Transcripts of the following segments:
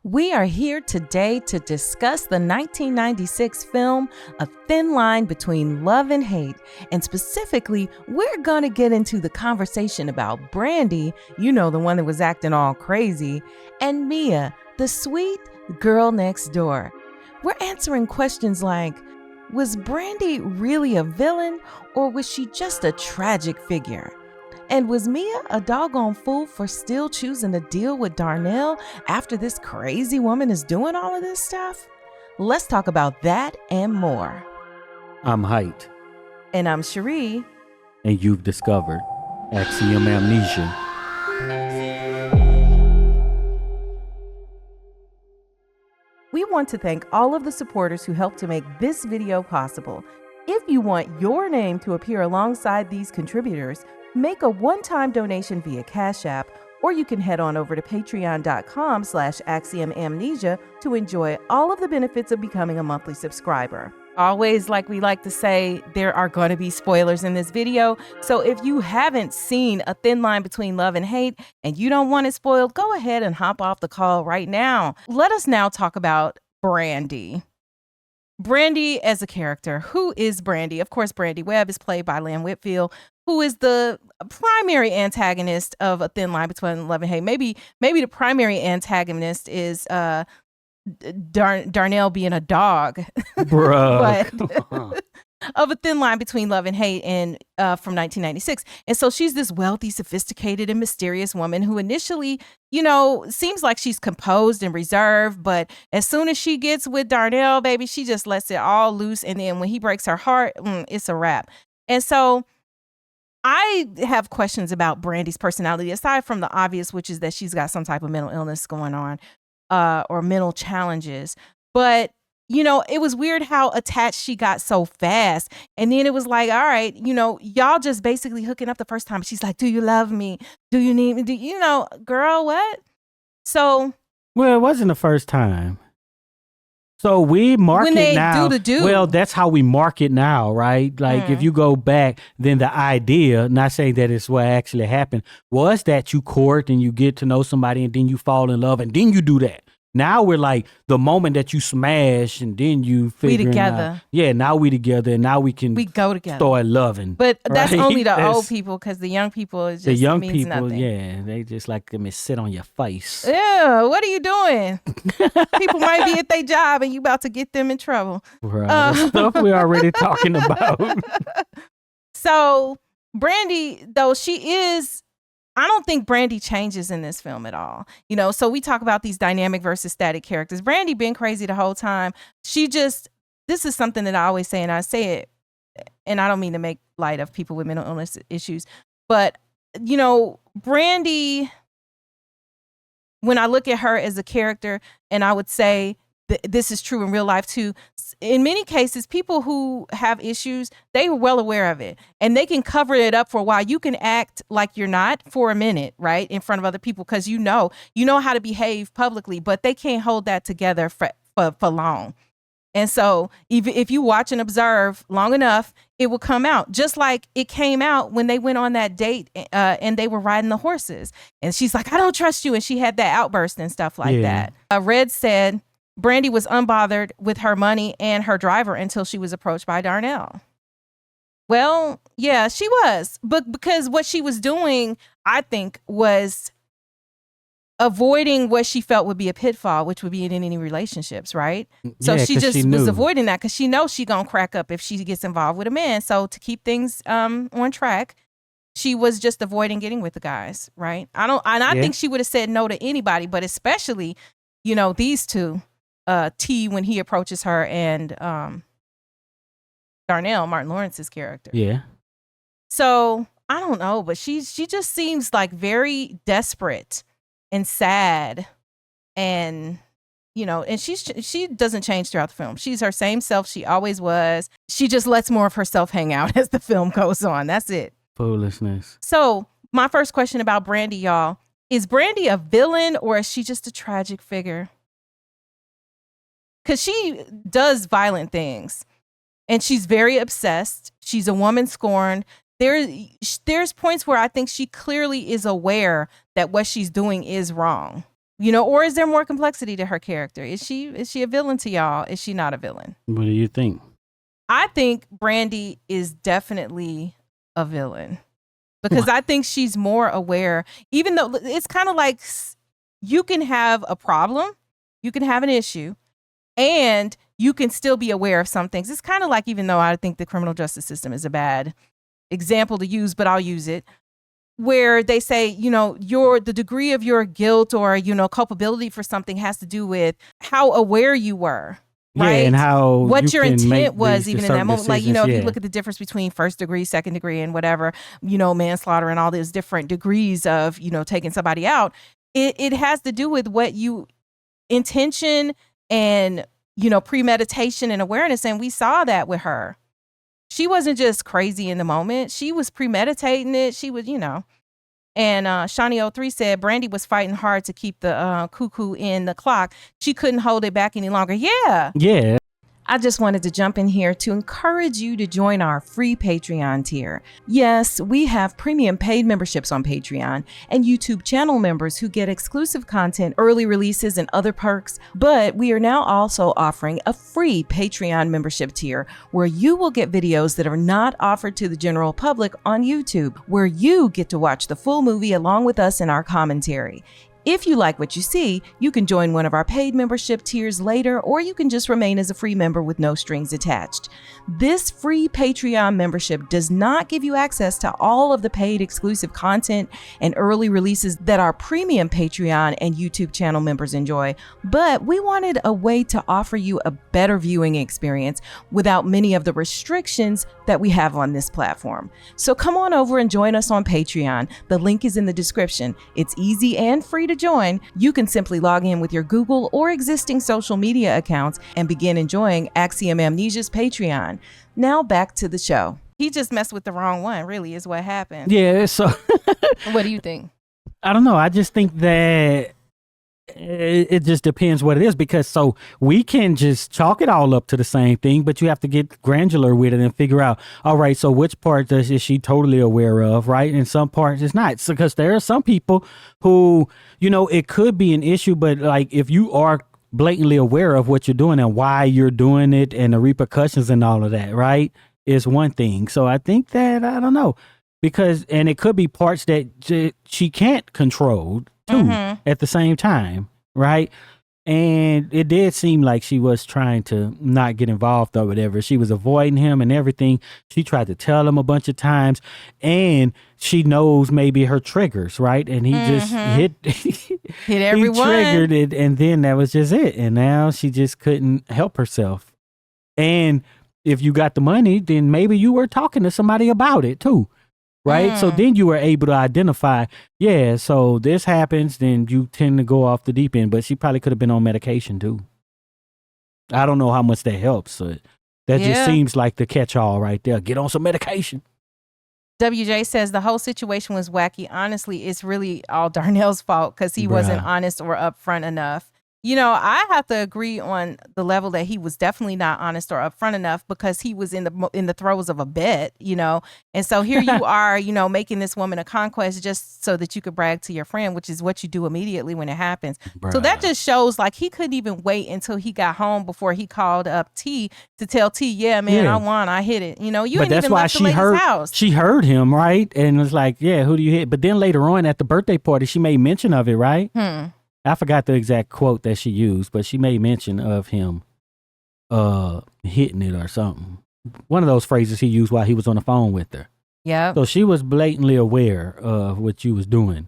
We are here today to discuss the 1996 film, A Thin Line Between Love and Hate. And specifically, we're going to get into the conversation about Brandy, you know, the one that was acting all crazy, and Mia, the sweet girl next door. We're answering questions like, was Brandy really a villain, or was she just a tragic figure? And was Mia a doggone fool for still choosing to deal with Darnell after this crazy woman is doing all of this stuff? Let's talk about that and more. I'm Heit. And I'm Cheri. And you've discovered Axiom Amnesia. We want to thank all of the supporters who helped to make this video possible. If you want your name to appear alongside these contributors, make a one-time donation via Cash App, or you can head on over to patreon.com/axiomamnesia to enjoy all of the benefits of becoming a monthly subscriber. Always, like we like to say, there are going to be spoilers in this video. So if you haven't seen A Thin Line Between Love and Hate and you don't want it spoiled, go ahead and hop off the call right now. Let us now talk about Brandy. Brandy as a character. Who is Brandy? Of course, Brandy Webb is played by Lynn Whitfield, who is the primary antagonist of A Thin Line Between Love and Hate. Maybe the primary antagonist is Darnell being a dog. Bruh. But of A Thin Line Between Love and Hate and from 1996. And so she's this wealthy, sophisticated, and mysterious woman who initially, you know, seems like she's composed and reserved, but as soon as she gets with Darnell, baby, she just lets it all loose. And then when he breaks her heart, it's a wrap. And so I have questions about Brandy's personality, aside from the obvious, which is that she's got some type of mental illness going on or mental challenges. But, you know, it was weird how attached she got so fast. And then it was like, all right, you know, y'all just basically hooking up the first time. She's like, do you love me? Do you need me? Do you know, girl, what? So. Well, it wasn't the first time. So we market now. Well, that's how we market now, right? Like if you go back, then the idea, not saying that it's what actually happened, was that you court and you get to know somebody and then you fall in love and then you do that. Now we're like the moment that you smash and then you figure we together. Out, yeah, now we together and now we go together. Start loving. But that's right? Only the old people, because the young people is just the young means people. Nothing. Yeah, they just like them to sit on your face. Yeah, what are you doing? People might be at their job and you about to get them in trouble. Right, the stuff we're already talking about. So Brandy, though, she is. I don't think Brandy changes in this film at all. You know, so we talk about these dynamic versus static characters. Brandy been crazy the whole time. This is something that I always say, and I say it, and I don't mean to make light of people with mental illness issues, but, you know, Brandy, when I look at her as a character, and I would say this is true in real life too, in many cases, people who have issues, they are well aware of it and they can cover it up for a while. You can act like you're not for a minute, right, in front of other people, because you know how to behave publicly, but they can't hold that together for long. And so if you watch and observe long enough, it will come out, just like it came out when they went on that date and they were riding the horses. And she's like, I don't trust you. And she had that outburst and stuff like that. Red said Brandy was unbothered with her money and her driver until she was approached by Darnell. Well, yeah, she was. But because what she was doing, I think, was avoiding what she felt would be a pitfall, which would be in any relationships, right? So yeah, she just was avoiding that because she knows she gonna crack up if she gets involved with a man. So to keep things on track, she was just avoiding getting with the guys, right? I think she would have said no to anybody, but especially, you know, these two. T when he approaches her and Darnell, Martin Lawrence's character. Yeah. So I don't know, but she just seems like very desperate and sad, and you know, and she doesn't change throughout the film. She's her same self she always was. She just lets more of herself hang out as the film goes on. That's it. Foolishness. So my first question about Brandy, y'all, is Brandy a villain or is she just a tragic figure? Because she does violent things and she's very obsessed. She's a woman scorned. There's points where I think she clearly is aware that what she's doing is wrong. Or is there more complexity to her character? Is she a villain to y'all? Is she not a villain? What do you think? I think Brandy is definitely a villain because I think she's more aware, even though it's kind of like you can have a problem, you can have an issue, and you can still be aware of some things. It's kind of like, even though I think the criminal justice system is a bad example to use, but I'll use it, where they say, the degree of your guilt or, culpability for something has to do with how aware you were. Right. Yeah, and how what your intent was even in that moment. Like, if you look at the difference between first degree, second degree, and whatever, manslaughter and all those different degrees of, taking somebody out. It has to do with what you intention and, premeditation and awareness. And we saw that with her. She wasn't just crazy in the moment. She was premeditating it. She was, And Shawnee 03 said Brandy was fighting hard to keep the cuckoo in the clock. She couldn't hold it back any longer. Yeah. Yeah. I just wanted to jump in here to encourage you to join our free Patreon tier. Yes, we have premium paid memberships on Patreon and YouTube channel members who get exclusive content, early releases, and other perks. But we are now also offering a free Patreon membership tier where you will get videos that are not offered to the general public on YouTube, where you get to watch the full movie along with us in our commentary. If you like what you see, you can join one of our paid membership tiers later, or you can just remain as a free member with no strings attached. This free Patreon membership does not give you access to all of the paid exclusive content and early releases that our premium Patreon and YouTube channel members enjoy, but we wanted a way to offer you a better viewing experience without many of the restrictions that we have on this platform. So come on over and join us on Patreon. The link is in the description. It's easy and free to join. You can simply log in with your Google or existing social media accounts and begin enjoying Axiom Amnesia's Patreon. Now back to the show. He just messed with the wrong one, really, is what happened. Yeah, so what do you think? I don't know. I just think that it just depends what it is, because so we can just chalk it all up to the same thing, but you have to get granular with it and figure out, all right, so which part is she totally aware of, right? And some parts it's not. So, because there are some people who, it could be an issue, but like if you are blatantly aware of what you're doing and why you're doing it and the repercussions and all of that, right, is one thing. So I think that, I don't know, because, and it could be parts that she can't control too, at the same time, right? And it did seem like she was trying to not get involved or whatever. She was avoiding him and everything. She tried to tell him a bunch of times, and she knows maybe her triggers, right? And he just hit everyone. He triggered it, and then that was just it. And now she just couldn't help herself. And if you got the money, then maybe you were talking to somebody about it too. Right. So then you were able to identify, so this happens, then you tend to go off the deep end. But she probably could have been on medication too. I don't know how much that helps. So that just seems like the catch-all right there. Get on some medication. WJ says the whole situation was wacky. Honestly, it's really all Darnell's fault because he wasn't honest or upfront enough. I have to agree on the level that he was definitely not honest or upfront enough, because he was in the throes of a bet, And so here you are, making this woman a conquest just so that you could brag to your friend, which is what you do immediately when it happens. So that just shows like he couldn't even wait until he got home before he called up T to tell T, I won, I hit it. You ain't even left the lady's house. She heard him, right? And was like, who do you hit? But then later on at the birthday party, she made mention of it, right? I forgot the exact quote that she used, but she made mention of him hitting it or something. One of those phrases he used while he was on the phone with her. Yeah. So she was blatantly aware of what you was doing.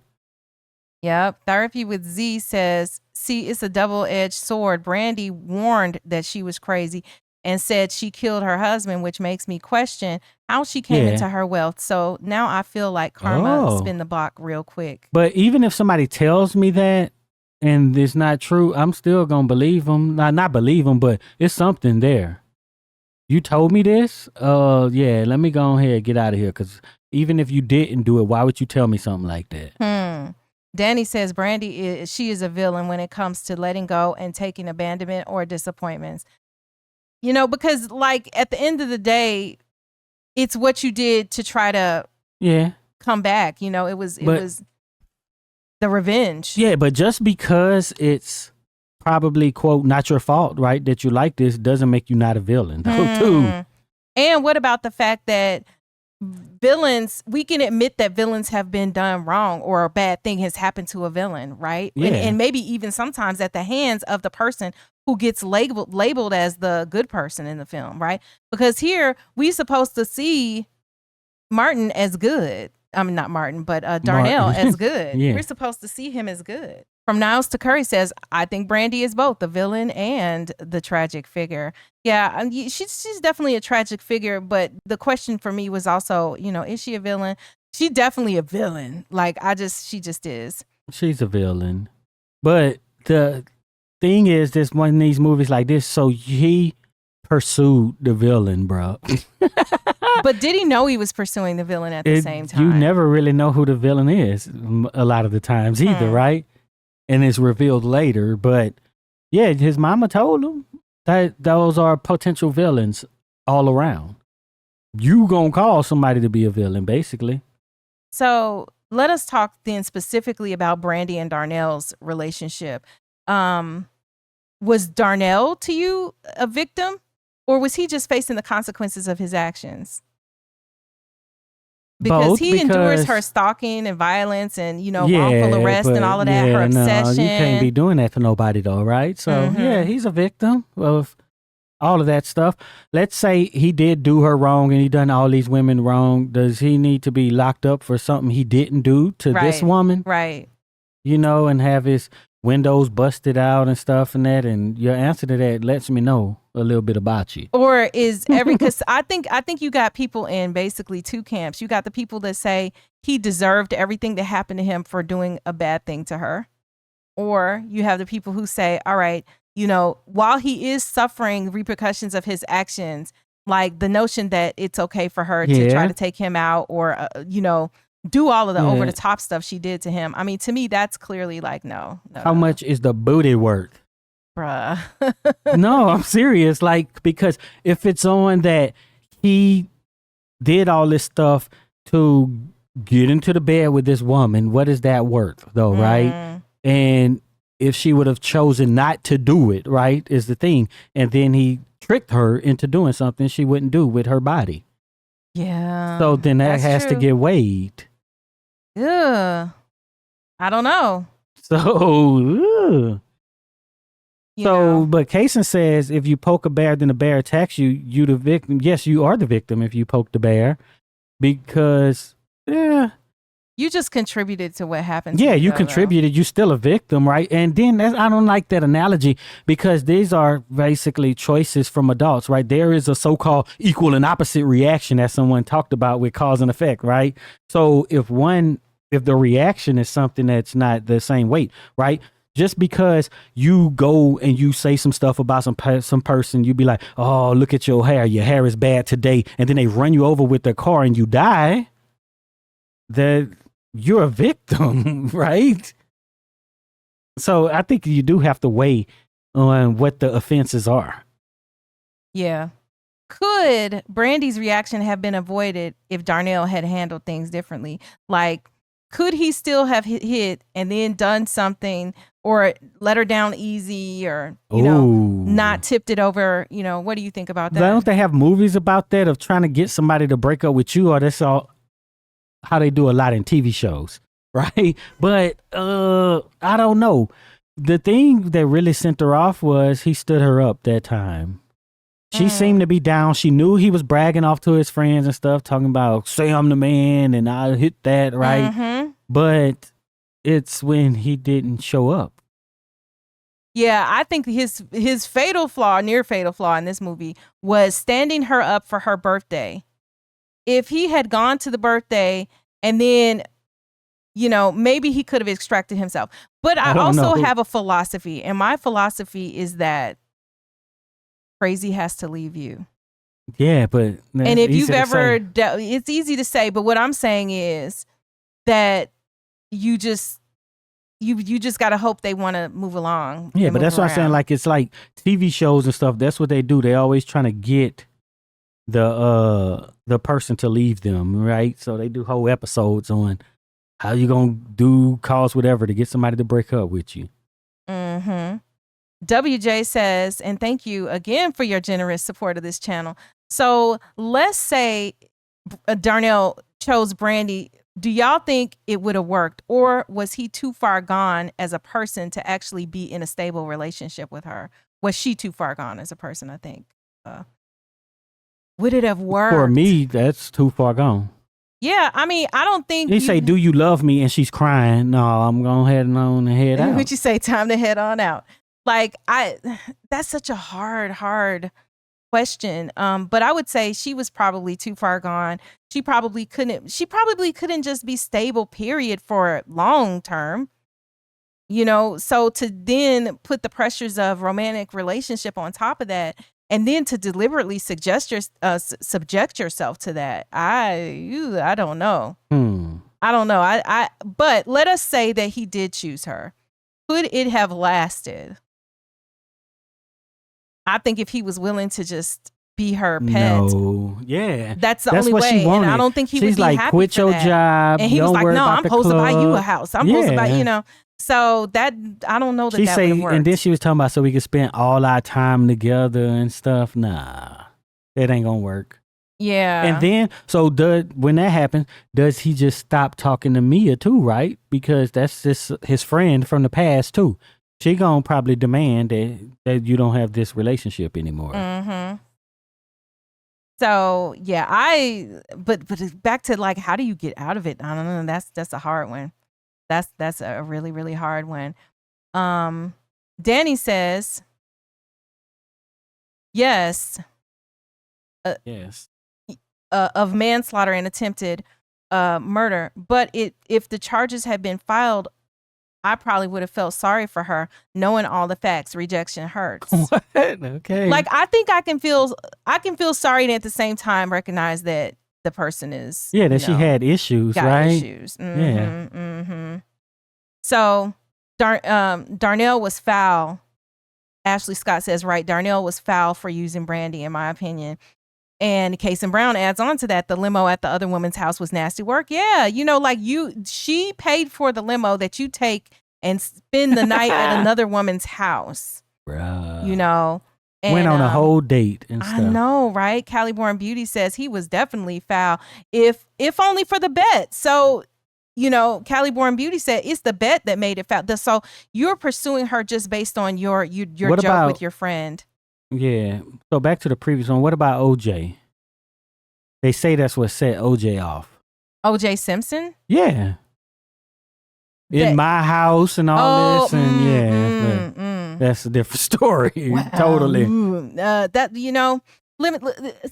Yep. Therapy with Z says, see, it's a double-edged sword. Brandy warned that she was crazy and said she killed her husband, which makes me question how she came into her wealth. So now I feel like karma spin the block real quick. But even if somebody tells me that, and it's not true, I'm still going to believe them. Not believe them, but it's something there. You told me this? Let me go ahead and get out of here. Because even if you didn't do it, why would you tell me something like that? Danny says Brandy, she is a villain when it comes to letting go and taking abandonment or disappointments. Because like at the end of the day, it's what you did to try to come back. It was the revenge. Yeah, but just because it's probably, quote, not your fault, right, that you like this doesn't make you not a villain, though, too. And what about the fact that villains, we can admit that villains have been done wrong or a bad thing has happened to a villain, right? Yeah. And maybe even sometimes at the hands of the person who gets labeled as the good person in the film, right? Because here we're supposed to see Martin as good. I mean, not Martin, but Darnell as good. Yeah. We're supposed to see him as good. From Niles to Curry says, I think Brandy is both the villain and the tragic figure. Yeah, she's definitely a tragic figure, but the question for me was also, is she a villain? She's definitely a villain. Like, she just is. She's a villain. But the thing is, this one of these movies like this, so he pursued the villain, bro. But did he know he was pursuing the villain at the same time? You never really know who the villain is a lot of the times either, right? And it's revealed later. But yeah, his mama told him that those are potential villains all around. You gonna call somebody to be a villain, basically. So let us talk then specifically about Brandy and Darnell's relationship. Was Darnell to you a victim, or was he just facing the consequences of his actions? Because he endures her stalking and violence and, wrongful arrest and all of that, her obsession. No, you can't be doing that to nobody though, right? So yeah, he's a victim of all of that stuff. Let's say he did do her wrong and he done all these women wrong. Does he need to be locked up for something he didn't do to this woman? Right. And have his windows busted out and stuff and that, and your answer to that lets me know a little bit about you. Or is because I think you got people in basically two camps. You got the people that say he deserved everything that happened to him for doing a bad thing to her. Or you have the people who say, all right, while he is suffering repercussions of his actions, like the notion that it's okay for her to try to take him out or, do all of the over the top stuff she did to him. I mean, to me, that's clearly like, no. How much is the booty worth? Bruh. No, I'm serious. Like, because if it's on that he did all this stuff to get into the bed with this woman, what is that worth though, right? And if she would have chosen not to do it, right, is the thing. And then he tricked her into doing something she wouldn't do with her body. Yeah. So then that has to get weighed. Yeah. I don't know. So, but Kaysen says if you poke a bear, then the bear attacks you, you the victim. Yes, you are the victim if you poke the bear because, you just contributed to what happened. Yeah, you contributed. You're still a victim, right? And then I don't like that analogy because these are basically choices from adults, right? There is a so-called equal and opposite reaction that someone talked about with cause and effect, right? So if the reaction is something that's not the same weight, right? Just because you go and you say some stuff about some person, you be like, oh, look at your hair is bad today. And then they run you over with their car and you die. That you're a victim, right? So I think you do have to weigh on what the offenses are. Yeah. Could Brandy's reaction have been avoided if Darnell had handled things differently? Like, could he still have hit and then done something or let her down easy or, not tipped it over? What do you think about that? Don't they have movies about that of trying to get somebody to break up with you, or that's all how they do a lot in TV shows, right? But I don't know. The thing that really sent her off was he stood her up that time. She seemed to be down. She knew he was bragging off to his friends and stuff, talking about, say I'm the man and I hit that, right? But it's when he didn't show up. Yeah, I think his near fatal flaw in this movie was standing her up for her birthday. If he had gone to the birthday and then, maybe he could have extracted himself. But I also have a philosophy, and my philosophy is that crazy has to leave you. Yeah, but and if you've ever, it's easy to say, but what I'm saying is that you just got to hope they want to move along. Yeah, but that's what I'm saying. Like, it's like TV shows and stuff. That's what they do. They always trying to get the person to leave them, right? So they do whole episodes on How you gonna cause whatever to get somebody to break up with you? Mm-hmm. WJ says, and thank you again for your generous support of this channel. So let's say Darnell chose Brandy. Do y'all think it would have worked, or was he too far gone as a person to actually be in a stable relationship with her? Was she too far gone as a person? I think. Would it have worked? For me, that's too far gone. Yeah, I mean, I don't think you say, "Do you love me?" and she's crying. No, I'm gonna head on and head out. Would you say, "Time to head on out"? Like that's such a hard question. But I would say she was probably too far gone. She probably couldn't just be stable, period, for long term. So to then put the pressures of romantic relationship on top of that, and then to deliberately subject yourself to that, I don't know. I don't know. But let us say that he did choose her. Could it have lasted? I think if he was willing to just be her pet. No, yeah. That's the only way. And I don't think he would be happy for quit your job. And he was like, no, I'm supposed to buy you a house. I'm supposed to buy, So that, I don't know that would have worked. And then she was talking about so we could spend all our time together and stuff. Nah, that ain't gonna work. Yeah. And then, so when that happens, does he just stop talking to Mia too, right? Because that's just his friend from the past too. She gonna probably demand that you don't have this relationship anymore. Mm-hmm. So yeah, but back to like, how do you get out of it? I don't know. That's a hard one. That's a really, really hard one. Danny says, yes. Yes. Of manslaughter and attempted murder, but if the charges had been filed, I probably would have felt sorry for her, knowing all the facts. Rejection hurts. What? Okay. Like, I think I can feel sorry and at the same time recognize that the person is that she had issues, right? Issues. Mm-hmm, yeah. Mm-hmm. So Darnell was foul. Ashley Scott says, right, Darnell was foul for using Brandy, in my opinion. And Kason Brown adds on to that, the limo at the other woman's house was nasty work. Yeah, she paid for the limo that you take and spend the night at another woman's house. Bruh. And, went on a whole date and stuff. I know, right? Caliborn Beauty says he was definitely foul, if only for the bet. So, Caliborn Beauty said it's the bet that made it foul. So you're pursuing her just based on your joke with your friend. Yeah. So back to the previous one. What about OJ? They say that's what set OJ off. OJ Simpson? Yeah. In my house and all this, and that's a different story. Wow. Totally.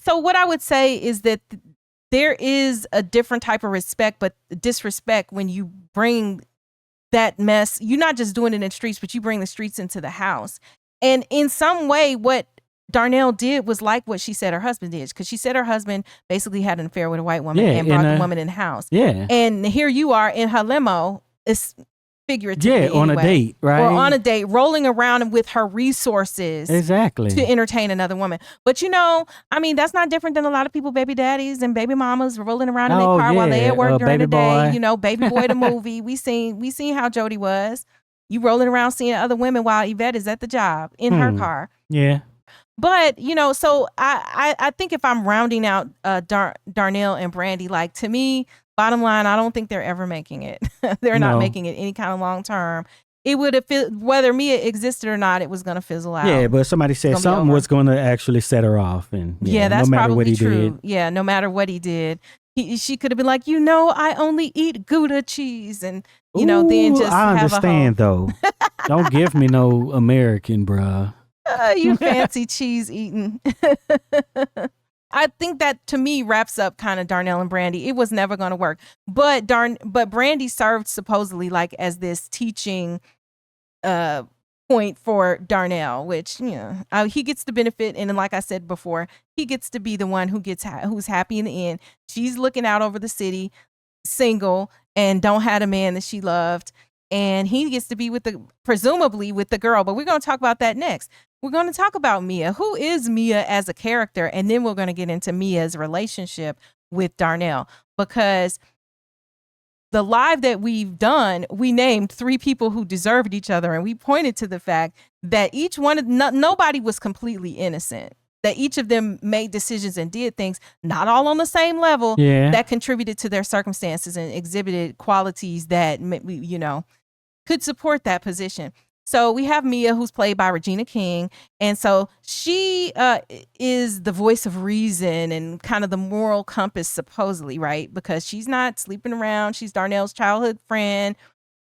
So what I would say is that there is a different type of respect, but disrespect when you bring that mess. You're not just doing it in the streets, but you bring the streets into the house. And in some way, what Darnell did was like what she said her husband did, because she said her husband basically had an affair with a white woman and brought the woman in the house. Yeah. And here you are in her limo, it's figuratively. Yeah, on a date, right? Or on a date, rolling around with her resources. Exactly. To entertain another woman. But that's not different than a lot of people, baby daddies and baby mamas rolling around in their car while they at work during the day. Boy. Baby Boy the movie. We seen how Jody was. You rolling around seeing other women while Yvette is at the job in her car. Yeah. But, so I think if I'm rounding out Darnell and Brandy, like, to me, bottom line, I don't think they're ever making it. They're not making it any kind of long term. It would have, whether Mia existed or not, it was going to fizzle out. Yeah, but somebody said something was going to actually set her off. And that's no matter probably what he true. did. Yeah, no matter what he did. She could have been like, I only eat Gouda cheese. And, then just I understand, though. Don't give me no American, bruh. You fancy cheese eating. I think that, to me, wraps up kind of Darnell and Brandy. It was never going to work. But Brandy served supposedly like as this teaching point for Darnell, which, he gets the benefit. And like I said before, he gets to be the one who's happy in the end. She's looking out over the city, single, and don't have a man that she loved. And he gets to be presumably with the girl. But we're going to talk about that next. We're going to talk about Mia. Who is Mia as a character? And then we're going to get into Mia's relationship with Darnell. Because the live that we've done, we named 3 people who deserved each other, and we pointed to the fact that each one of nobody was completely innocent. That each of them made decisions and did things not all on the same level that contributed to their circumstances and exhibited qualities that could support that position. So we have Mia, who's played by Regina King. And so she is the voice of reason and kind of the moral compass, supposedly, right? Because she's not sleeping around. She's Darnell's childhood friend.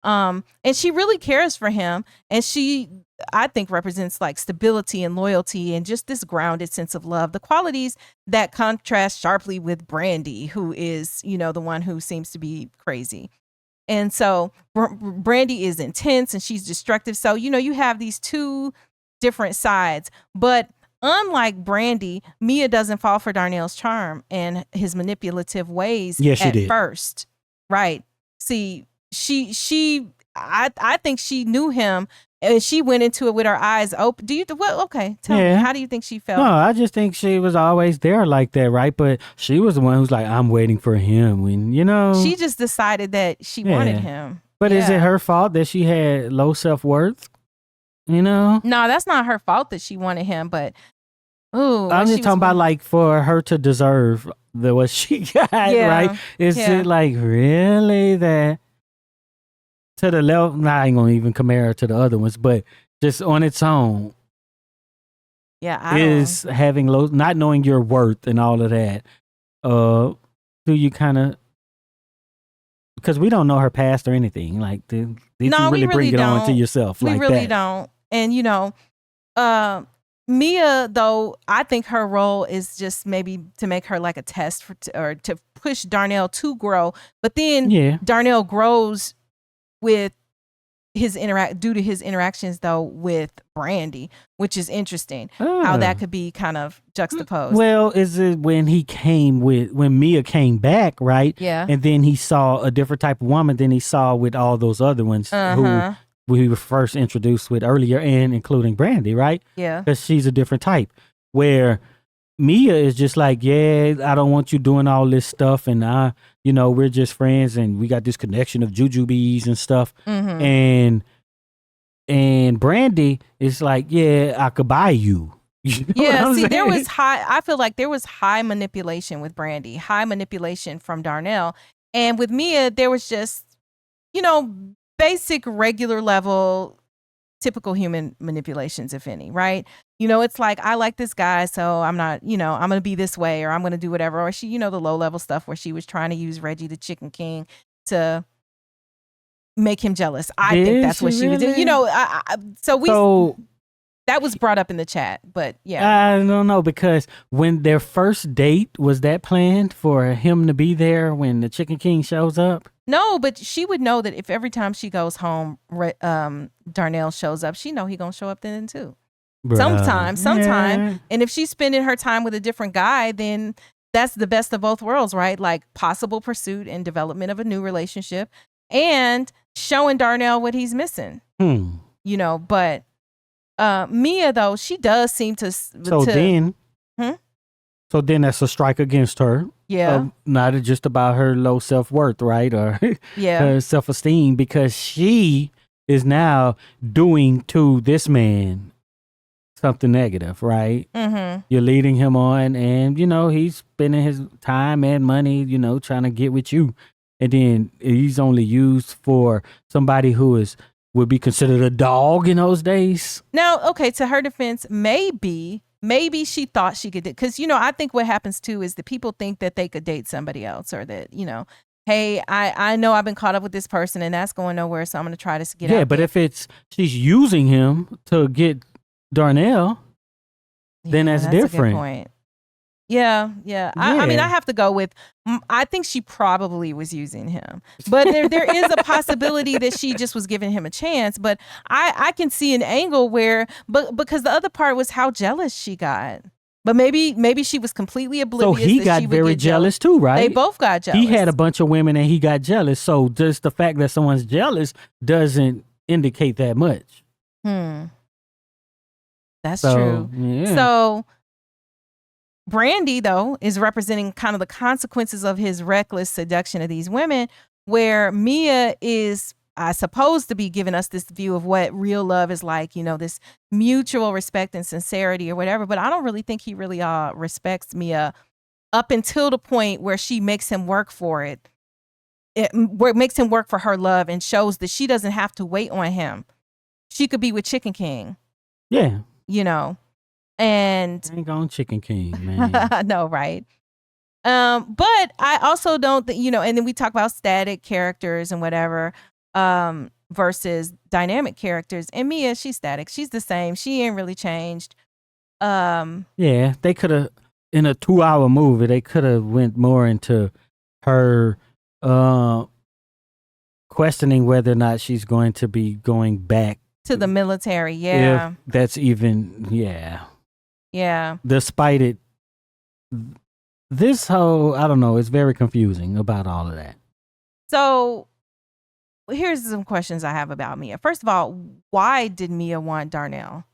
And she really cares for him. And she, I think, represents like stability and loyalty and just this grounded sense of love. The qualities that contrast sharply with Brandy, who is, the one who seems to be crazy. And so Brandy is intense and she's destructive. So, you have these 2 different sides. But unlike Brandy, Mia doesn't fall for Darnell's charm and his manipulative ways at first. Right. See, I think she knew him and she went into it with her eyes open. Tell me, how do you think she felt? No, I just think she was always there like that, right? But she was the one who's like, I'm waiting for him. When, she just decided that she wanted him. But is it her fault that she had low self-worth? No, that's not her fault that she wanted him, but I'm just talking about like for her to deserve what she got, right? Is it like really that to the level? I ain't gonna even compare her to the other ones, but just on its own, having low, not knowing your worth and all of that. Do you kind of? Because we don't know her past or anything. Like, did you really bring it on to yourself? We really don't. And Mia, though, I think her role is just maybe to make her like a test or to push Darnell to grow. But then Darnell grows with due to his interactions though with Brandy, which is interesting. How that could be kind of juxtaposed. Well, is it when Mia came back, right? Yeah. And then he saw a different type of woman than he saw with all those other ones who we were first introduced with earlier, and including Brandy, right? Yeah. Because she's a different type. Where Mia is just like, I don't want you doing all this stuff, and we're just friends, and we got this connection of jujubes and stuff. And Brandy is like, I could buy you. There was I feel like there was high manipulation with Brandy, high manipulation from Darnell. And with Mia, there was just, basic regular level, typical human manipulations, if any, right? It's like, I like this guy, so I'm not, I'm going to be this way, or I'm going to do whatever. Or she, the low level stuff where she was trying to use Reggie the Chicken King to make him jealous. I think that's what she was doing. That was brought up in the chat, but I don't know, because when their first date, was that planned for him to be there when the Chicken King shows up? No, but she would know that if every time she goes home, Darnell shows up, she know he gonna show up then too. Sometime. And if she's spending her time with a different guy, then that's the best of both worlds, right? Like possible pursuit and development of a new relationship and showing Darnell what he's missing. But Mia, though, she does seem to. So then that's a strike against her. Yeah. Not just about her low self-worth, right? Or her self-esteem, because she is now doing to this man something negative, right? You're leading him on, and, he's spending his time and money, trying to get with you. And then he's only used for somebody who would be considered a dog in those days. Now, okay, to her defense, maybe she thought she could, because, I think what happens too is that people think that they could date somebody else, or that, hey, I know I've been caught up with this person and that's going nowhere, so I'm going to try to get out. Yeah, but if she's using him to get Darnell, then that's different. A good point. Yeah. I mean, I have to go with, I think she probably was using him, but there is a possibility that she just was giving him a chance. But I can see an angle where, because the other part was how jealous she got. But maybe she was completely oblivious. So he got very jealous too, right? They both got jealous. He had a bunch of women and he got jealous. So just the fact that someone's jealous doesn't indicate that much. That's true. Yeah. So Brandy, though, is representing kind of the consequences of his reckless seduction of these women, where Mia is supposed to be giving us this view of what real love is like, this mutual respect and sincerity or whatever. But I don't really think he really respects Mia up until the point where she makes him work for it. It makes him work for her love and shows that she doesn't have to wait on him. She could be with Chicken King. Yeah. And ain't going Chicken King, man. I know, right? But I also don't think, and then we talk about static characters and whatever, versus dynamic characters. And Mia, she's static. She's the same. She ain't really changed. Yeah, they could have, in a 2-hour movie, they could have went more into her questioning whether or not she's going to be going back to the military. Yeah. If that's even, yeah. Yeah. Despite it, this whole, I don't know, it's very confusing about all of that. So here's some questions I have about Mia. First of all, why did Mia want Darnell?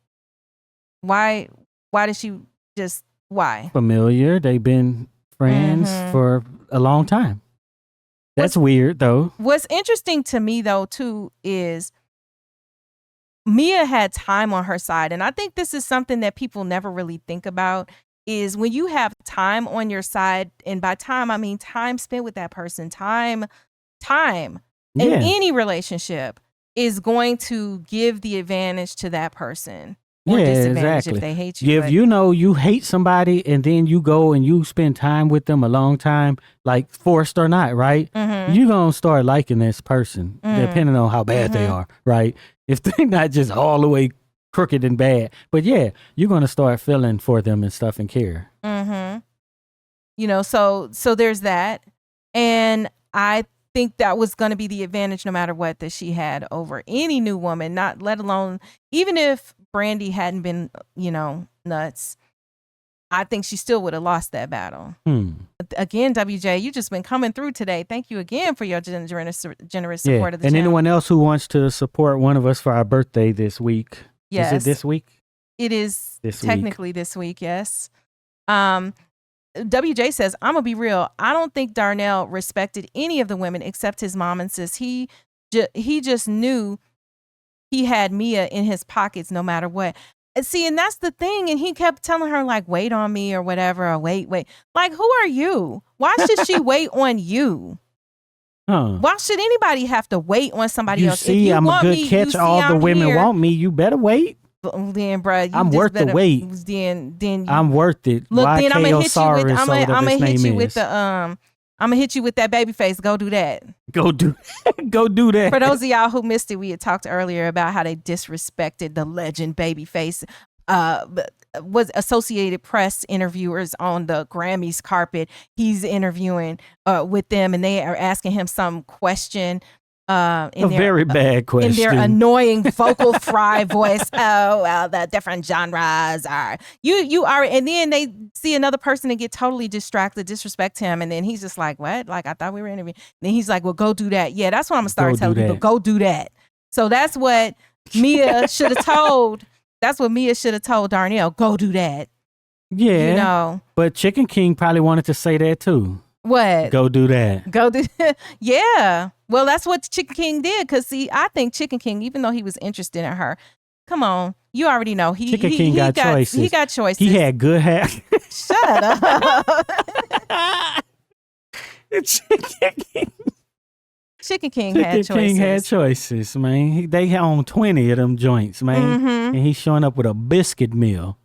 Why did she just, why? Familiar. They've been friends for a long time. That's weird, though. What's interesting to me, though, too, is Mia had time on her side. And I think this is something that people never really think about, is when you have time on your side, and by time, I mean time spent with that person, time in any relationship is going to give the advantage to that person. Or disadvantage if they hate you. If you hate somebody and then you go and you spend time with them a long time, like forced or not, right? You're going to start liking this person, depending on how bad they are, right? If they're not just all the way crooked and bad. But yeah, you're going to start feeling for them and stuff and care. So there's that. And I think that was going to be the advantage no matter what that she had over any new woman, not let alone, even if Brandy hadn't been, nuts, I think she still would have lost that battle. Again, WJ, you just been coming through today. Thank you again for your generous support of the channel. And anyone else who wants to support one of us for our birthday this week. Yes. Is it this week? It is technically this week, yes. WJ says, I'm going to be real. I don't think Darnell respected any of the women except his mom and sis. He just knew he had Mia in his pockets no matter what. See, and that's the thing. And he kept telling her, like, wait on me or whatever, or wait. Like, who are you? Why should she wait on you? Why should anybody have to wait on somebody else? See, I'm a good catch. All the women want me. You better wait. Then, bro, I'm worth the wait. Then I'm worth it. Look, then I'm gonna hit you with I'm gonna hit you with that baby face. Go do that. Go do that. For those of y'all who missed it, we had talked earlier about how they disrespected the legend Babyface. Was Associated Press interviewers on the Grammys carpet. He's interviewing with them, and they are asking him some question. Very bad question. In their annoying vocal fry voice. Oh, well, the different genres are. You are, and then they see another person and get totally distracted, disrespect him, and then he's just like, what? Like, I thought we were interviewing. And then he's like, well, go do that. Yeah, that's what I'm going to start telling people. Go do that. So that's what Mia should have told. That's what Mia should have told Darnell. Go do that. Yeah. But Chicken King probably wanted to say that too. What? Go do that. Go do. Yeah. Well, that's what Chicken King did. Because, see, I think Chicken King, even though he was interested in her, come on, you already know. Chicken King got choices. He got choices. He had good hair. Shut up. Chicken King had choices, man. They own 20 of them joints, man. And he's showing up with a biscuit meal.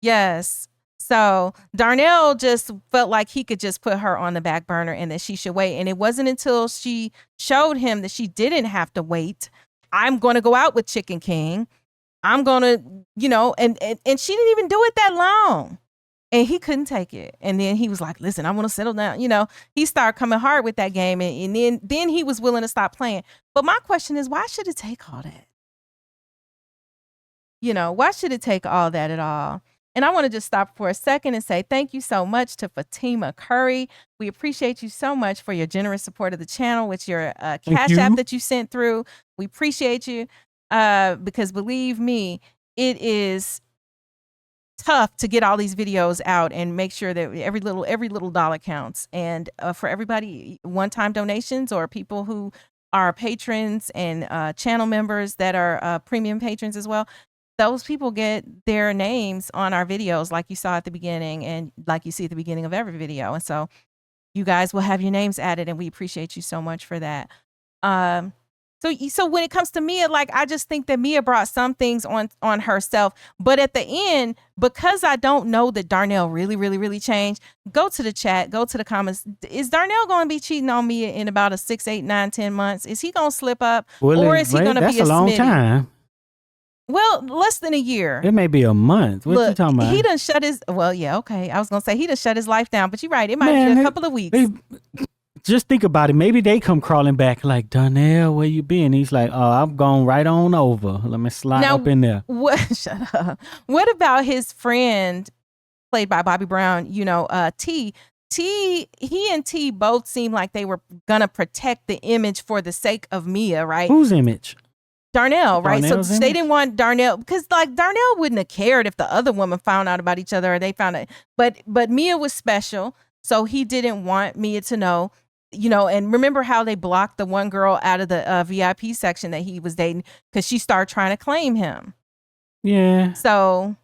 Yes. So Darnell just felt like he could just put her on the back burner and that she should wait. And it wasn't until she showed him that she didn't have to wait. I'm going to go out with Chicken King. I'm going to, and she didn't even do it that long. And he couldn't take it. And then he was like, listen, I want to settle down. He started coming hard with that game. And then he was willing to stop playing. But my question is, why should it take all that? Why should it take all that at all? And I want to just stop for a second and say thank you so much to Fatima Curry. We appreciate you so much for your generous support of the channel with your Cash App that you sent through. We appreciate you because believe me, it is tough to get all these videos out and make sure that every little dollar counts. And for everybody, one-time donations or people who are patrons and channel members that are premium patrons as well, those people get their names on our videos like you saw at the beginning and like you see at the beginning of every video. And so you guys will have your names added, and we appreciate you so much for that. So when it comes to Mia, like, I just think that Mia brought some things on herself. But at the end, because I don't know that Darnell really, really, really changed, go to the chat, go to the comments. Is Darnell going to be cheating on Mia in about a 6, 8, 9, 10 months? Is he going to slip up? Or is he going to be a That's a long time. Well, less than a year. It may be a month. What you talking about? He done shut his, well, yeah, okay. I was going to say he done shut his life down, but you're right. It might be a couple of weeks. Just think about it. Maybe they come crawling back like, Darnell, where you been? He's like, oh, I'm going right on over. Let me slide up in there. Shut up. What about his friend, played by Bobby Brown, T? He and T both seem like they were going to protect the image for the sake of Mia, right? Whose image? Darnell, right? Darnell's So they didn't want Darnell, because like Darnell wouldn't have cared if the other woman found out about each other or they found out. But Mia was special, so he didn't want Mia to know. And remember how they blocked the one girl out of the VIP section that he was dating because she started trying to claim him. Yeah. So,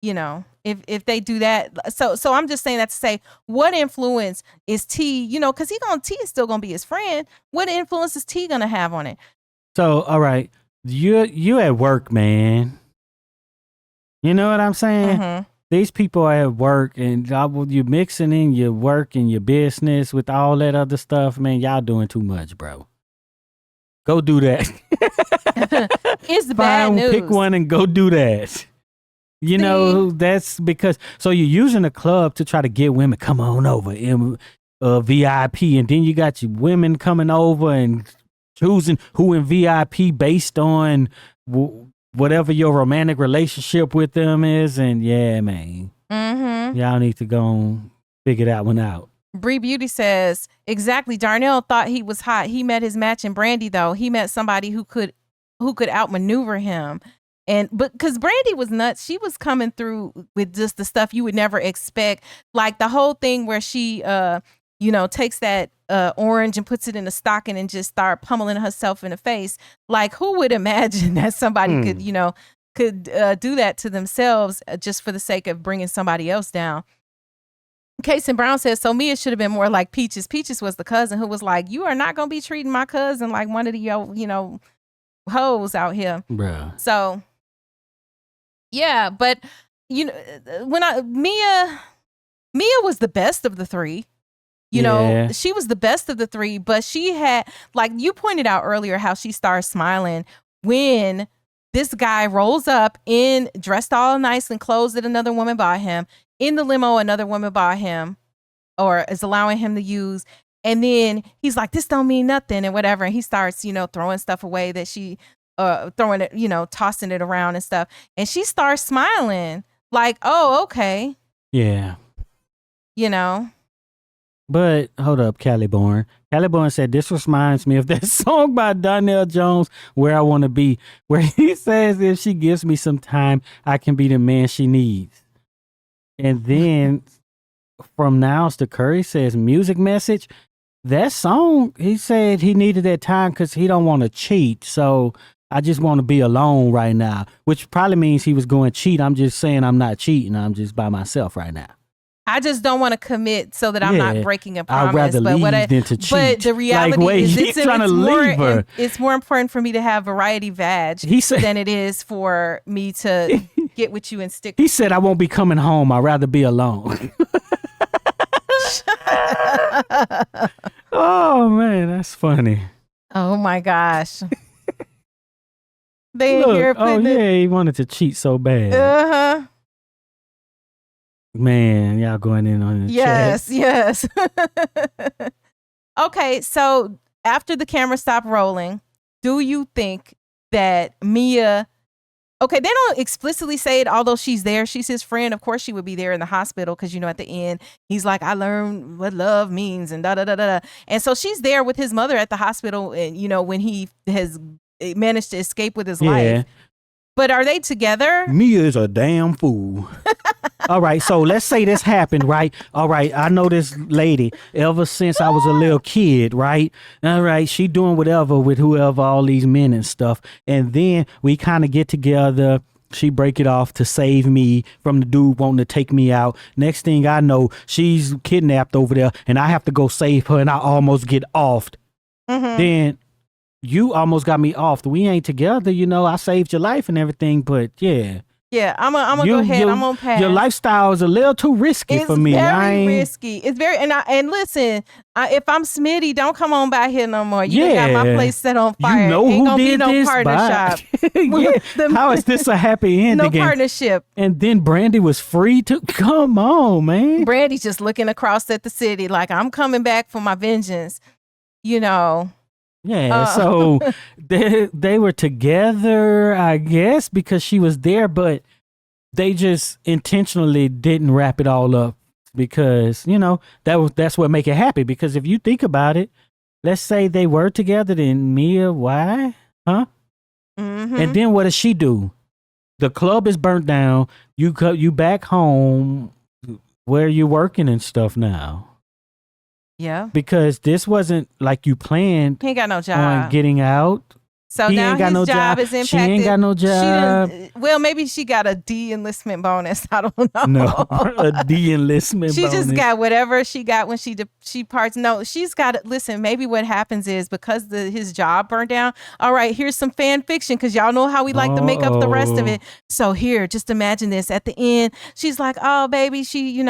if they do that, so I'm just saying that to say, what influence is T? Because T is still gonna be his friend. What influence is T gonna have on it? So, all right, you at work, man. You know what I'm saying? Mm-hmm. These people are at work, and you mixing in your work and your business with all that other stuff, man. Y'all doing too much, bro. Go do that. It's bad news. Pick one and go do that. That's because, so you're using a club to try to get women, come on over in VIP, and then you got your women coming over and choosing who in VIP based on whatever your romantic relationship with them is. And yeah, man, y'all need to go and figure that one out. Bree Beauty says, exactly. Darnell thought he was hot. He met his match in Brandy, though. He met somebody who could outmaneuver him. But because Brandy was nuts, she was coming through with just the stuff you would never expect. Like the whole thing where she, takes that orange and puts it in a stocking and just start pummeling herself in the face. Like, who would imagine that somebody could do that to themselves just for the sake of bringing somebody else down? Casey Brown says, so Mia should have been more like Peaches. Peaches was the cousin who was like, you are not going to be treating my cousin like one of the, hoes out here. Bruh. So, yeah, but, Mia was the best of the three. She was the best of the three, but she had, like you pointed out earlier, how she starts smiling when this guy rolls up dressed all nice and clothes that another woman bought him, in the limo another woman bought him or is allowing him to use. And then he's like, this don't mean nothing and whatever. And he starts, throwing stuff away that she, throwing it, tossing it around and stuff. And she starts smiling like, oh, okay. Yeah. But hold up, Caliborn. Caliborn said, this reminds me of that song by Darnell Jones, Where I Want to Be, where he says, if she gives me some time, I can be the man she needs. And then from Niles to Curry says, music message. That song, he said he needed that time because he don't want to cheat. So I just want to be alone right now, which probably means he was going to cheat. I'm just saying I'm not cheating. I'm just by myself right now. I just don't want to commit so that I'm not breaking a promise. I'd rather leave than to cheat. But the reality is it's more important for me to have variety vag than it is for me to get with you and stick. He said, I won't be coming home. I'd rather be alone. Oh, man, that's funny. Oh, my gosh. He wanted to cheat so bad. Uh-huh. Man, y'all going in on the chat. Yes. Okay, so after the camera stopped rolling, do you think that Mia... Okay, they don't explicitly say it, although she's there. She's his friend. Of course she would be there in the hospital because, at the end, he's like, I learned what love means and da-da-da-da. And so she's there with his mother at the hospital, and, when he has managed to escape with his life. But are they together? Mia is a damn fool. All right, so let's say this happened, right? All right, I know this lady ever since I was a little kid, right? All right, she doing whatever with whoever, all these men and stuff. And then we kind of get together. She break it off to save me from the dude wanting to take me out. Next thing I know, she's kidnapped over there and I have to go save her and I almost get offed. Then you almost got me offed. We ain't together, I saved your life and everything, but yeah. Yeah, I'm gonna go ahead. I'm gonna pass. Your lifestyle is a little too risky for me. It's very risky. It's very and listen. If I'm Smitty, don't come on by here no more. You got my place set on fire. You know Ain't who gonna did be no this? partnership. How is this a happy ending? No partnership. And then Brandy was free to come on, man. Brandy's just looking across at the city like I'm coming back for my vengeance. Yeah, so they were together, I guess, because she was there, but they just intentionally didn't wrap it all up because, that's what make it happy. Because if you think about it, let's say they were together, then Mia, why? Huh? And then what does she do? The club is burnt down. You back home where you working and stuff now. Yeah. Because this wasn't like you planned. He ain't got no job. On getting out. So he now ain't got his no job is impacted. She ain't got no job. Well, maybe she got a de-enlistment bonus. I don't know. No, a de-enlistment bonus. She just got whatever she got when she parts. No, she's got. Listen, maybe what happens is because his job burned down. All right, here's some fan fiction because y'all know how we like to make up the rest of it. So here, just imagine this. At the end, she's like, "Oh, baby," she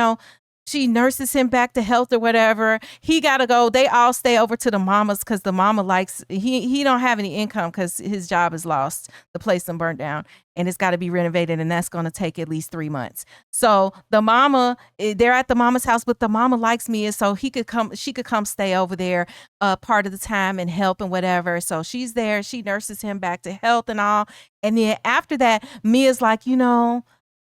nurses him back to health or whatever. He got to go. They all stay over to the mama's because the mama likes, he don't have any income because his job is lost. The place done burnt down and it's got to be renovated. And that's going to take at least 3 months. So the mama, they're at the mama's house, but the mama likes Mia. So she could come stay over there part of the time and help and whatever. So she's there. She nurses him back to health and all. And then after that, Mia's like,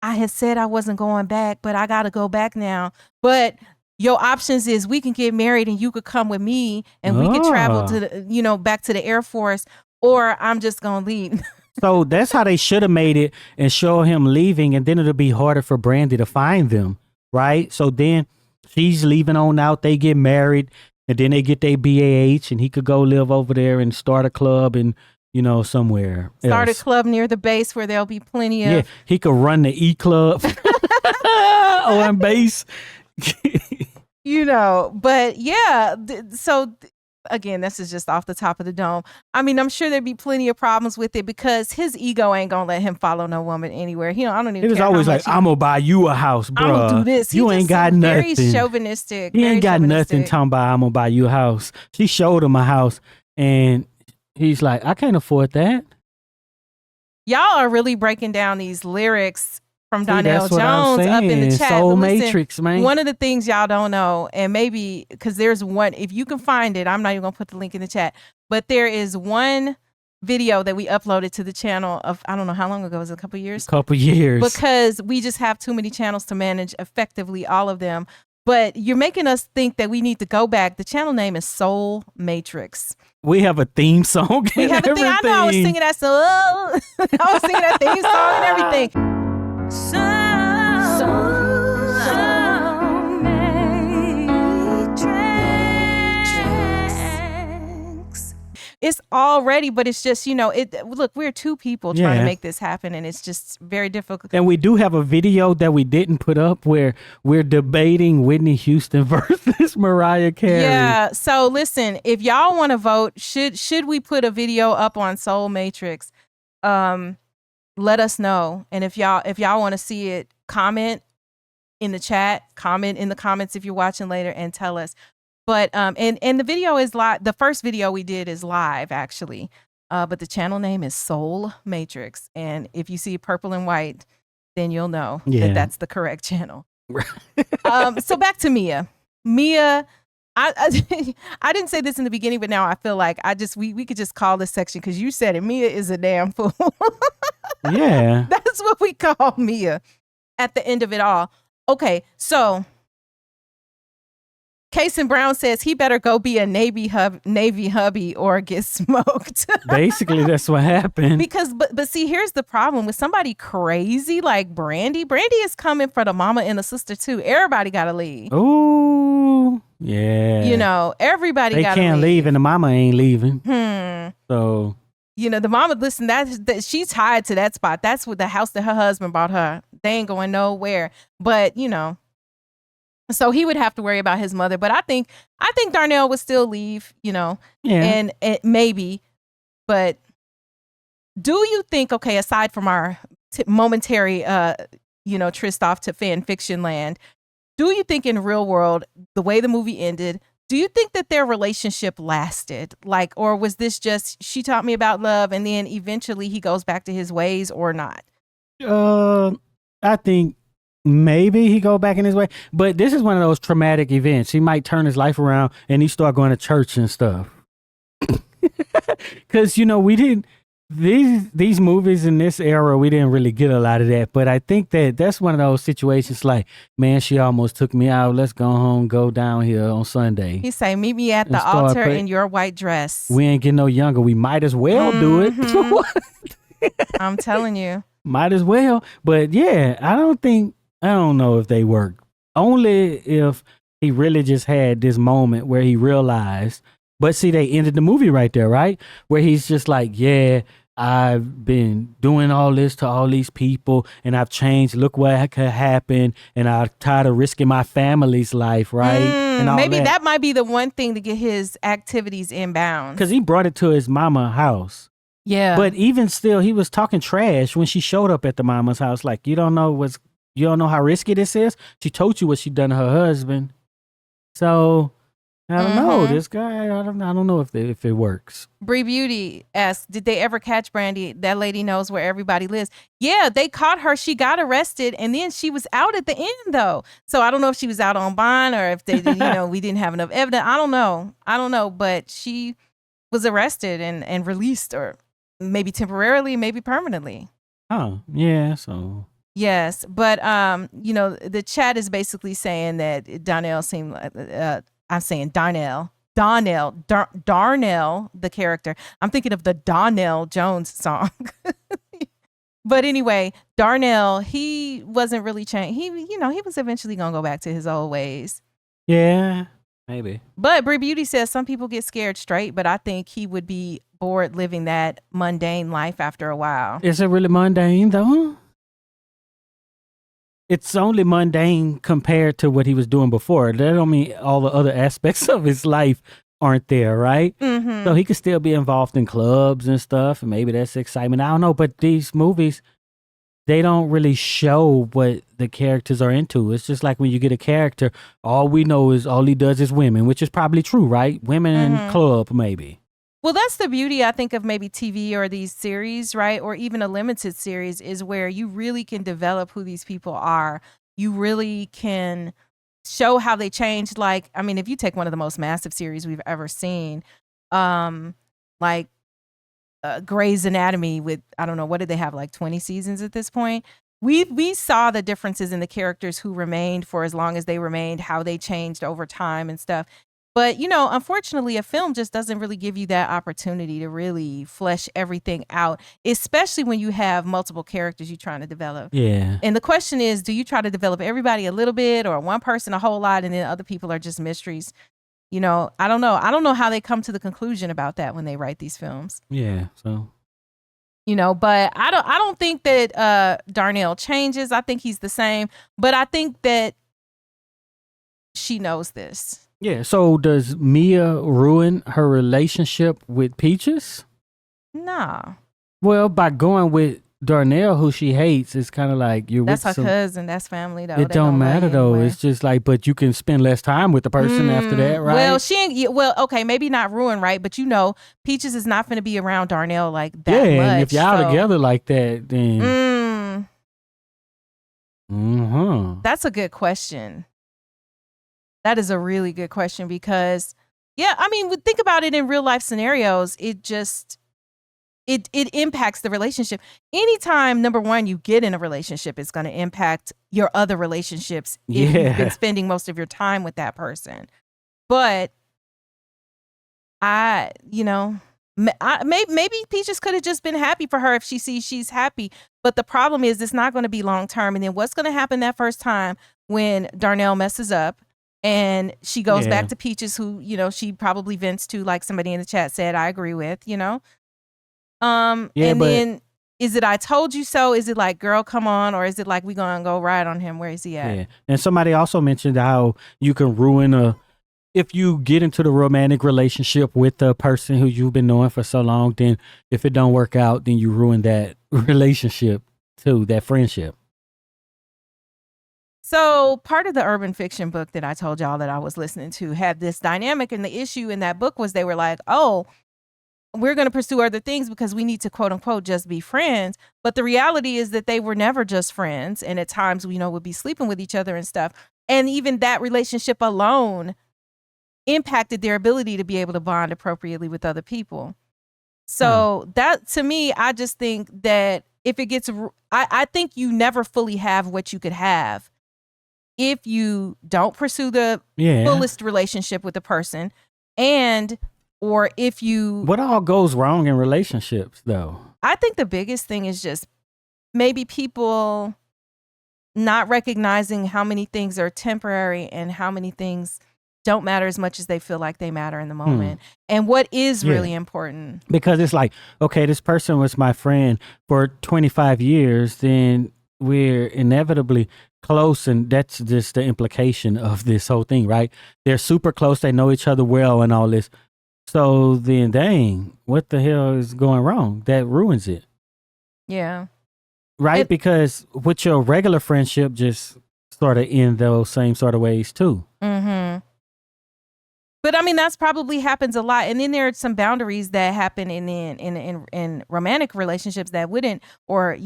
I had said I wasn't going back, but I got to go back now. But your options is we can get married and you could come with me and we could travel to the, back to the Air Force, or I'm just going to leave. So that's how they should have made it and show him leaving. And then it'll be harder for Brandy to find them. Right. So then she's leaving on out. They get married and then they get their BAH and he could go live over there and start a club and, somewhere Start else. A club near the base where there'll be plenty of. Yeah, he could run the E Club on base. But yeah, so again, this is just off the top of the dome. I mean, I'm sure there'd be plenty of problems with it because his ego ain't gonna let him follow no woman anywhere. I don't even. He was always like, "I'm gonna buy you a house, bro. I'm gonna do this." You ain't got nothing. Very chauvinistic. He ain't got nothing talking about I'm gonna buy you a house. She showed him a house, and he's like, "I can't afford that." Y'all are really breaking down these lyrics from Darnell Jones up in the chat. Soul Matrix, man. One of the things y'all don't know, and maybe because there's one, if you can find it, I'm not even gonna put the link in the chat, but there is one video that we uploaded to the channel of, I don't know how long ago, was it a couple years? Couple years. Because we just have too many channels to manage effectively, all of them. But you're making us think that we need to go back. The channel name is Soul Matrix. We have a theme song. We have a theme. I know I was singing that song. I was singing that theme song and everything. Soul Matrix. It's all ready, but it's just, look, we're two people trying to make this happen, and it's just very difficult. And we do have a video that we didn't put up where we're debating Whitney Houston versus Mariah Carey. Yeah. So listen, if y'all want to vote, should we put a video up on Soul Matrix? Let us know. And if y'all want to see it, comment in the chat, comment in the comments if you're watching later, and tell us. But and the video is live. The first video we did is live, actually. But the channel name is Soul Matrix. And if you see purple and white, then you'll know that that's the correct channel. So back to Mia. Mia, I didn't say this in the beginning, but now I feel like we could just call this section, because you said it. Mia is a damn fool. Yeah. That's what we call Mia at the end of it all. Okay, so Casey Brown says he better go be a Navy hubby or get smoked. Basically, that's what happened. Because, but see, here's the problem with somebody crazy like Brandy. Brandy is coming for the mama and the sister too. Everybody got to leave. Ooh, yeah. You know, everybody got to leave. They can't leave and the mama ain't leaving. So. You know, the mama, listen, that she's tied to that spot. That's what the house that her husband bought her. They ain't going nowhere. But, you know. So he would have to worry about his mother, but I think Darnell would still leave, you know, and maybe. But do you think, okay, aside from our momentary, tryst off to fan fiction land, do you think in real world, the way the movie ended, do you think that their relationship lasted? Like, or was this just she taught me about love, and then eventually he goes back to his ways, or not? I think. Maybe he go back in his way, but this is one of those traumatic events. He might turn his life around and he start going to church and stuff. Because we didn't these movies in this era, we didn't really get a lot of that. But I think that's one of those situations. Like, man, she almost took me out. Let's go home, go down here on Sunday. He say, meet me at the altar in your white dress. We ain't getting no younger. We might as well do it. I'm telling you, might as well. But yeah, I don't know if they work. Only if he really just had this moment where he realized. But see, they ended the movie right there, right? Where he's just like, yeah, I've been doing all this to all these people and I've changed. Look what could happen. And I'm tired of risking my family's life, right? And all maybe that might be the one thing to get his activities inbound. Because he brought it to his mama's house. Yeah. But even still, he was talking trash when she showed up at the mama's house. Like, you don't know how risky this is? She told you what she done to her husband. So, I don't know. This guy, I don't know if it works. Bree Beauty asks, did they ever catch Brandy? That lady knows where everybody lives. Yeah, they caught her. She got arrested, and then she was out at the end, though. So, I don't know if she was out on bond or if they, we didn't have enough evidence. I don't know. But she was arrested and released, or maybe temporarily, maybe permanently. Oh, yeah, so... Yes, but the chat is basically saying that Darnell seemed like I'm saying Darnell, the character. I'm thinking of the Darnell Jones song. But anyway, Darnell, he wasn't really changed. He was eventually gonna go back to his old ways. Yeah, maybe. But Brie Beauty says some people get scared straight, but I think he would be bored living that mundane life after a while. Is it really mundane though? It's only mundane compared to what he was doing before. That don't mean all the other aspects of his life aren't there, right? Mm-hmm. So he could still be involved in clubs and stuff, and maybe that's excitement. I don't know, but these movies, they don't really show what the characters are into. It's just like when you get a character, all we know is all he does is women, which is probably true, right? Women and club, maybe. Well, that's the beauty, I think, of maybe TV or these series, right? Or even a limited series, is where you really can develop who these people are. You really can show how they changed. Like, I mean, if you take one of the most massive series we've ever seen, like Grey's Anatomy with, I don't know, what did they have, like 20 seasons at this point? We saw the differences in the characters who remained for as long as they remained, how they changed over time and stuff. But, unfortunately, a film just doesn't really give you that opportunity to really flesh everything out, especially when you have multiple characters you're trying to develop. Yeah. And the question is, do you try to develop everybody a little bit, or one person a whole lot, and then other people are just mysteries? I don't know. I don't know how they come to the conclusion about that when they write these films. Yeah, so... but I don't think that Darnell changes. I think he's the same. But I think that she knows this. Yeah, so does Mia ruin her relationship with Peaches? Nah. Well, by going with Darnell, who she hates, it's kind of like you're that's with her cousin. That's family, though. It don't matter, though. Anyway. It's just like, but you can spend less time with the person after that, right? Well, okay, maybe not ruin, right? But Peaches is not going to be around Darnell like that much. Yeah, and if y'all together like that, then... That's a good question. That is a really good question because, think about it in real life scenarios. It impacts the relationship. Anytime, number one, you get in a relationship, it's going to impact your other relationships if you've been spending most of your time with that person. But maybe Peaches could have just been happy for her if she sees she's happy. But the problem is it's not going to be long term. And then what's going to happen that first time when Darnell messes up and she goes back to Peaches, who, she probably vents to, like somebody in the chat said, I agree with, then is it I told you so? Is it like, girl, come on? Or is it like, we going to go ride on him? Where is he at? Yeah. And somebody also mentioned how you can ruin if you get into the romantic relationship with the person who you've been knowing for so long, then if it don't work out, then you ruin that relationship too, that friendship. So part of the urban fiction book that I told y'all that I was listening to had this dynamic, and the issue in that book was they were like, oh, we're going to pursue other things because we need to, quote unquote, just be friends. But the reality is that they were never just friends. And at times, would be sleeping with each other and stuff. And even that relationship alone impacted their ability to be able to bond appropriately with other people. So that, to me, I just think that if it gets, I think you never fully have what you could have if you don't pursue the fullest relationship with the person, or if you... What all goes wrong in relationships, though? I think the biggest thing is just maybe people not recognizing how many things are temporary and how many things don't matter as much as they feel like they matter in the moment. And what is really important. Because it's like, okay, this person was my friend for 25 years, then we're inevitably close, and that's just the implication of this whole thing, right? They're super close, they know each other well and all this. So then, dang, what the hell is going wrong? That ruins it. Yeah. Right? Because with your regular friendship, just sort of in those same sort of ways too. Mm-hmm. But I mean, that's probably happens a lot. And then there are some boundaries that happen in romantic relationships that wouldn't, or,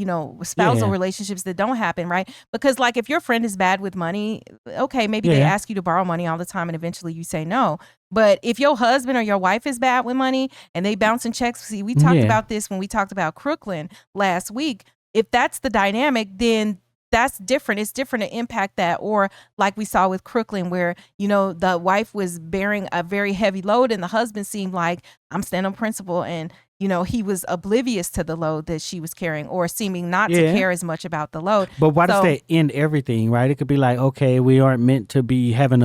spousal relationships that don't happen, right? Because like if your friend is bad with money, okay, maybe they ask you to borrow money all the time and eventually you say no. But if your husband or your wife is bad with money and they bouncing checks, see, we talked about this when we talked about Crooklyn last week. If that's the dynamic, then that's different. It's different to impact that. Or like we saw with Crooklyn, where, the wife was bearing a very heavy load and the husband seemed like, I'm standing on principle. And, he was oblivious to the load that she was carrying, or seeming not to care as much about the load. But why does that end everything, right? It could be like, okay, we aren't meant to be having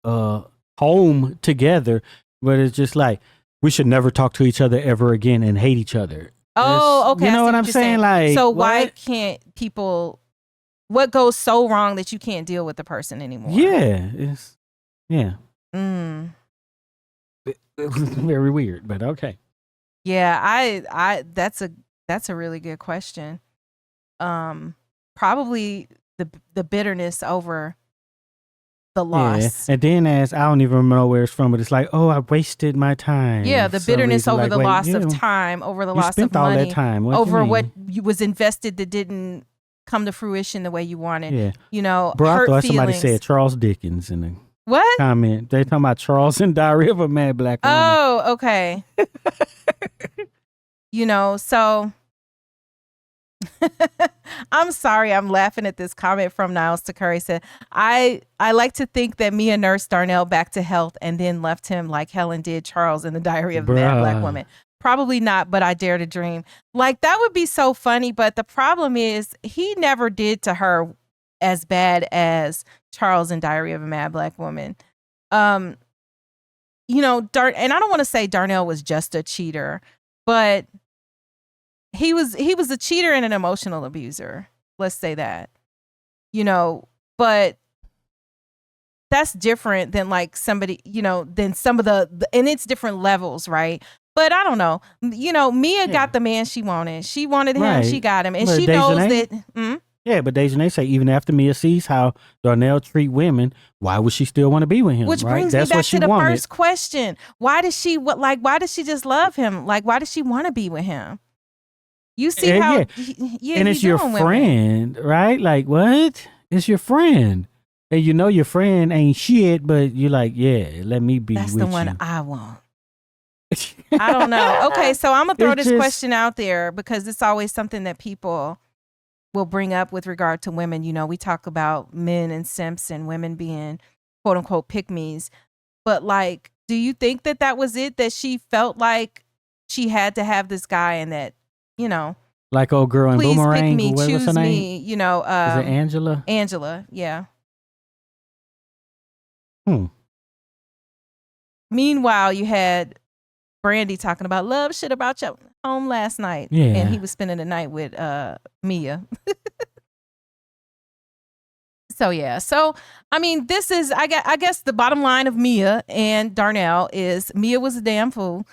a home together, but it's just like, we should never talk to each other ever again and hate each other. Oh, okay. You know what I'm saying? Like, so why can't people... What goes so wrong that you can't deal with the person anymore? It's very weird, but okay. Yeah, I that's a really good question. Probably the bitterness over the loss. Yeah. And then I don't even know where it's from, but it's like, oh, I wasted my time. Yeah, the bitterness over the loss of time, over the loss of money, all that time. over what was invested that didn't come to fruition the way you wanted. Yeah. Bro, I thought somebody said Charles Dickens in the what comment. They talking about Charles and Diary of a Mad Black Woman. Oh, okay. So I'm sorry, I'm laughing at this comment from Niles to Curry. Said, I like to think that Mia nursed Darnell back to health and then left him like Helen did Charles in the Diary of a Mad Black Woman. Probably not, but I dare to dream. Like, that would be so funny. But the problem is he never did to her as bad as Charles in Diary of a Mad Black Woman. And I don't want to say Darnell was just a cheater, but he was a cheater and an emotional abuser. Let's say that, but that's different than like somebody, than some of and it's different levels, right? But I don't know. Mia got the man she wanted. She wanted him. Right. She got him. And but she knows that. Yeah, but Dejanay say even after Mia sees how Darnell treat women, why would she still want to be with him? Which brings me back to the first question. Why does she why does she just love him? Like, why does she want to be with him? You see how and it's your friend, right? Like, what? It's your friend. And your friend ain't shit, but you're like, let me be with you. That's the one I want. I don't know. Okay, so I'm going to throw this question out there because it's always something that people will bring up with regard to women. We talk about men and simps and women being quote unquote pick-me's. But like, do you think that was it? That she felt like she had to have this guy, and that, you know, like old girl in please Boomerang. pick me, What was her choose name? me. You know, is it Angela? Angela, yeah. Meanwhile, you had Brandy talking about love shit about your home last night. Yeah. And he was spending the night with Mia. So yeah. So I mean, this is I guess the bottom line of Mia and Darnell is Mia was a damn fool.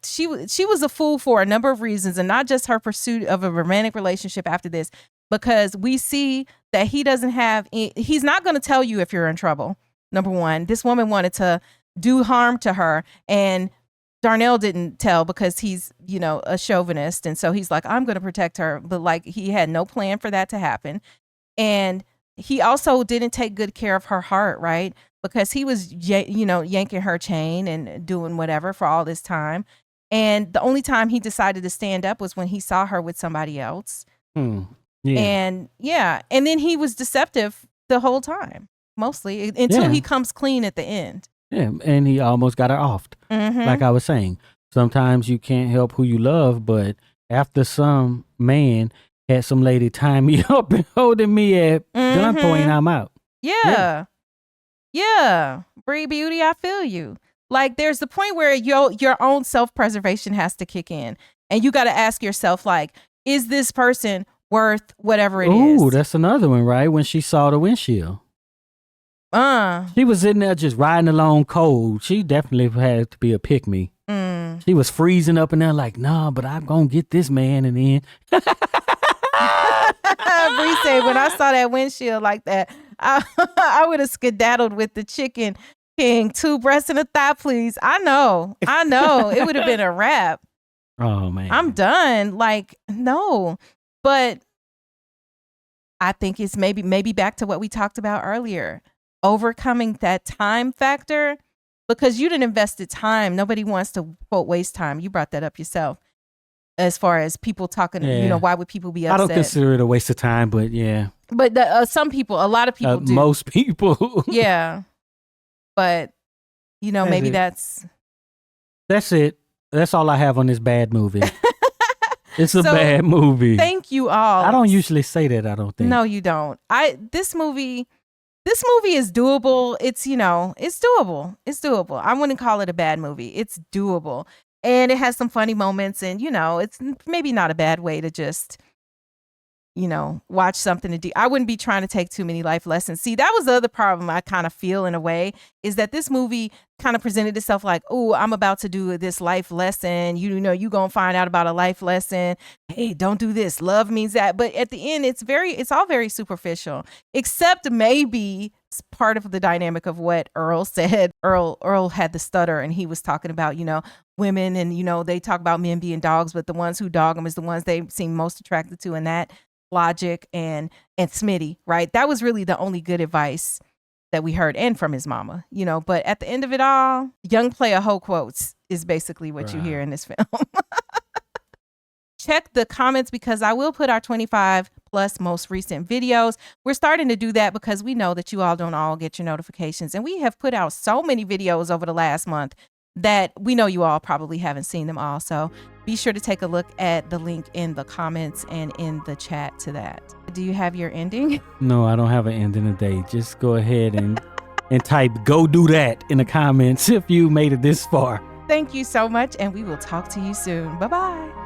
She was a fool for a number of reasons, and not just her pursuit of a romantic relationship after this, because we see that he's not going to tell you if you're in trouble. Number one, this woman wanted to do harm to her, and Darnell didn't tell because he's, you know, a chauvinist, and so he's like, I'm going to protect her, but like he had no plan for that to happen. And he also didn't take good care of her heart, right? Because he was, you know, yanking her chain and doing whatever for all this time. And the only time he decided to stand up was when he saw her with somebody else. Yeah. And and then he was deceptive the whole time, mostly until he comes clean at the end. Yeah, and he almost got her offed. Like I was saying, sometimes you can't help who you love, but after some man had some lady tie me up and holding me at gunpoint, I'm out. Yeah. Bree Beauty, I feel you. Like, there's the point where your own self-preservation has to kick in, and you got to ask yourself, like, is this person worth whatever it is? Ooh, that's another one, right? When she saw the windshield. She was in there just riding along cold. She definitely had to be a pick-me. She was freezing up in there like, nah, but I'm going to get this man. And then Bree said, when I saw that windshield like that, I would have skedaddled with the chicken king, 2 breasts and a thigh, please. I know. It would have been a wrap. Oh, man. I'm done. Like, no. But I think it's maybe back to what we talked about earlier. Overcoming that time factor, because you didn't invested time. Nobody wants to, quote, waste time. You brought that up yourself. As far as people talking, you know, why would people be upset? I don't consider it a waste of time, but yeah. But some people, a lot of people do. Most people. Yeah. But, you know, maybe that's it. That's all I have on this bad movie. It's a bad movie. Thank you all. I don't usually say that, I don't think. No, you don't. This movie is doable. It's, you know, it's doable. It's doable. I wouldn't call it a bad movie. It's doable. And it has some funny moments, and, you know, it's maybe not a bad way to just, you know, watch something to do. I wouldn't be trying to take too many life lessons. See, that was the other problem I kind of feel in a way, is that this movie kind of presented itself like, oh, I'm about to do this life lesson. You know, you going to find out about a life lesson. Hey, don't do this. Love means that. But at the end, it's all very superficial, except maybe part of the dynamic of what Earl said. Earl had the stutter, and he was talking about, you know, women, and, you know, they talk about men being dogs, but the ones who dog them is the ones they seem most attracted to, and that Logic and Smitty, right? That was really the only good advice that we heard, and from his mama, you know. But at the end of it all, young player hoe quotes is basically what you hear in this film. Check the comments, because I will put our 25 plus most recent videos. We're starting to do that because we know that you all don't all get your notifications, and we have put out so many videos over the last month that we know you all probably haven't seen them all. So be sure to take a look at the link in the comments and in the chat to that. Do you have your ending? No, I don't have an ending today. Just go ahead and type "go do that" in the comments if you made it this far. Thank you so much, and we will talk to you soon. Bye-bye.